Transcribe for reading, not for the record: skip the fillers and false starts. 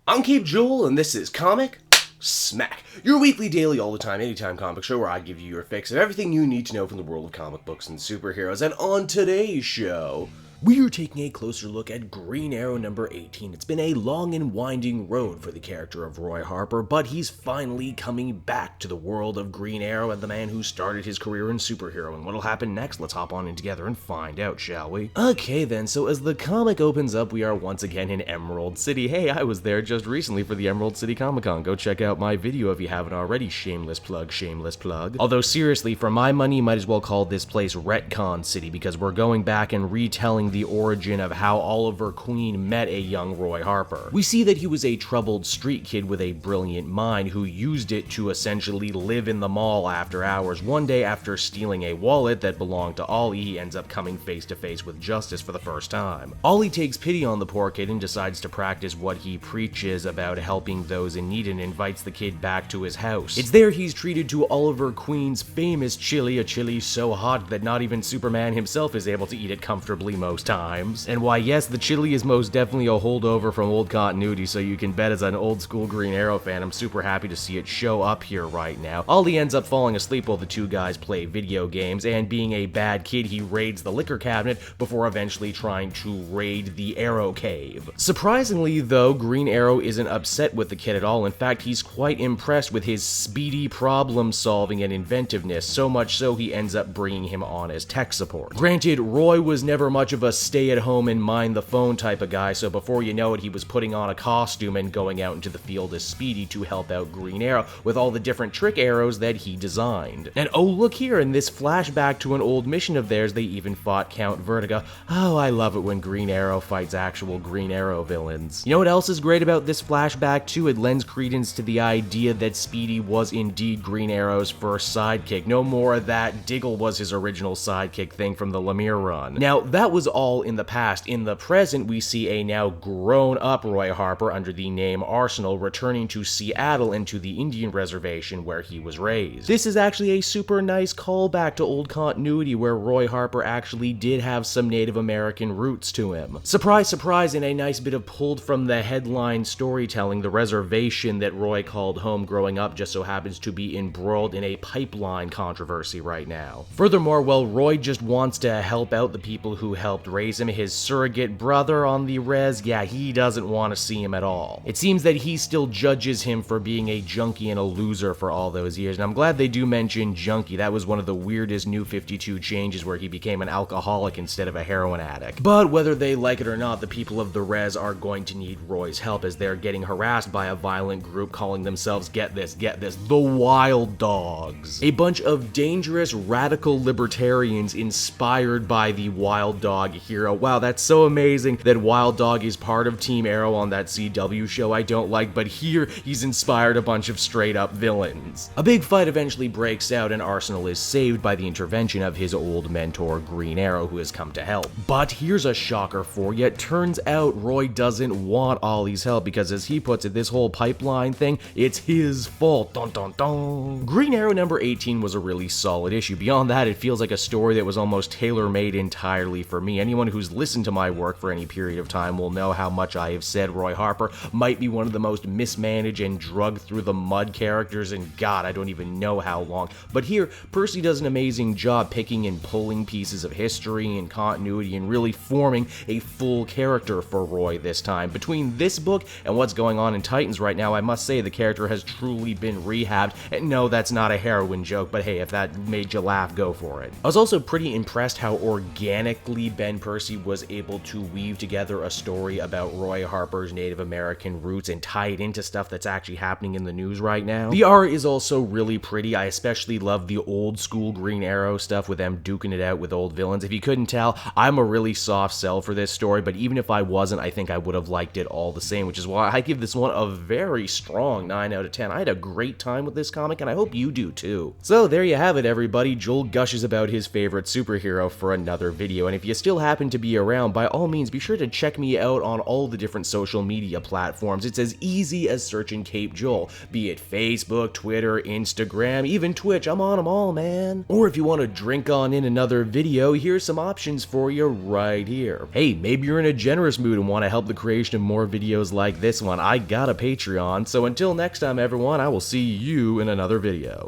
I'm Cape Joel, and this is Comic Smack, your weekly, daily, all the time, anytime comic show where I give you your fix of everything you need to know from the world of comic books and superheroes. And on today's show, we are taking a closer look at Green Arrow number 18. It's been a long and winding road for the character of Roy Harper, but he's finally coming back to the world of Green Arrow and the man who started his career in superhero. And what'll happen next? Let's hop on in together and find out, shall we? Okay then, so as the comic opens up, we are once again in Emerald City. Hey, I was there just recently for the Emerald City Comic Con. Go check out my video if you haven't already. Shameless plug, shameless plug. Although seriously, for my money, you might as well call this place Retcon City, because we're going back and retelling the origin of how Oliver Queen met a young Roy Harper. We see that he was a troubled street kid with a brilliant mind who used it to essentially live in the mall after hours. One day, after stealing a wallet that belonged to Ollie, he ends up coming face to face with justice for the first time. Ollie takes pity on the poor kid and decides to practice what he preaches about helping those in need and invites the kid back to his house. It's there he's treated to Oliver Queen's famous chili, a chili so hot that not even Superman himself is able to eat it comfortably most times. And why, yes, the chili is most definitely a holdover from old continuity, so you can bet as an old school Green Arrow fan, I'm super happy to see it show up here right now. Ollie ends up falling asleep while the two guys play video games, and being a bad kid, he raids the liquor cabinet before eventually trying to raid the Arrow Cave. Surprisingly, though, Green Arrow isn't upset with the kid at all. In fact, he's quite impressed with his speedy problem solving and inventiveness, so much so he ends up bringing him on as tech support. Granted, Roy was never much of a stay at home and mind the phone type of guy, so before you know it, he was putting on a costume and going out into the field as Speedy to help out Green Arrow with all the different trick arrows that he designed. And oh, look here, in this flashback to an old mission of theirs, they even fought Count Vertigo. Oh, I love it when Green Arrow fights actual Green Arrow villains. You know what else is great about this flashback too? It lends credence to the idea that Speedy was indeed Green Arrow's first sidekick. No more of that Diggle was his original sidekick thing from the Lemire run. Now, that was all in the past. In the present, we see a now grown-up Roy Harper under the name Arsenal returning to Seattle and to the Indian reservation where he was raised. This is actually a super nice callback to old continuity where Roy Harper actually did have some Native American roots to him. Surprise, surprise, and a nice bit of pulled from the headline storytelling, the reservation that Roy called home growing up just so happens to be embroiled in a pipeline controversy right now. Furthermore, well, Roy just wants to help out the people who helped raise him. His surrogate brother on the res, yeah, he doesn't want to see him at all. It seems that he still judges him for being a junkie and a loser for all those years, and I'm glad they do mention junkie. That was one of the weirdest New 52 changes where he became an alcoholic instead of a heroin addict. But whether they like it or not, the people of the res are going to need Roy's help as they're getting harassed by a violent group calling themselves, get this, the Wild Dogs. A bunch of dangerous, radical libertarians inspired by the Wild Dog hero. Wow, that's so amazing that Wild Dog is part of Team Arrow on that CW show I don't like, but here he's inspired a bunch of straight up villains. A big fight eventually breaks out and Arsenal is saved by the intervention of his old mentor Green Arrow, who has come to help. But here's a shocker for you. It turns out Roy doesn't want Ollie's help because, as he puts it, this whole pipeline thing, it's his fault. Dun dun dun. Green Arrow number 18 was a really solid issue. Beyond that, it feels like a story that was almost tailor-made entirely for me. Anyone who's listened to my work for any period of time will know how much I have said Roy Harper might be one of the most mismanaged and drugged through the mud characters in God, I don't even know how long. But here, Percy does an amazing job picking and pulling pieces of history and continuity and really forming a full character for Roy this time. Between this book and what's going on in Titans right now, I must say the character has truly been rehabbed. And no, that's not a heroin joke, but hey, if that made you laugh, go for it. I was also pretty impressed how organically Ben Percy was able to weave together a story about Roy Harper's Native American roots and tie it into stuff that's actually happening in the news right now. The art is also really pretty. I especially love the old school Green Arrow stuff with them duking it out with old villains. If you couldn't tell, I'm a really soft sell for this story, but even if I wasn't, I think I would have liked it all the same, which is why I give this one a very strong 9 out of 10. I had a great time with this comic, and I hope you do too. So there you have it, everybody. Joel gushes about his favorite superhero for another video, and if you still still happen to be around, by all means be sure to check me out on all the different social media platforms. It's as easy as searching Cape Joel, be it Facebook, Twitter, Instagram, even Twitch. I'm on them all, man. Or if you want to drink on in another video, here's some options for you right here. Hey, maybe you're in a generous mood and want to help the creation of more videos like this one. I got a Patreon, so until next time everyone, I will see you in another video.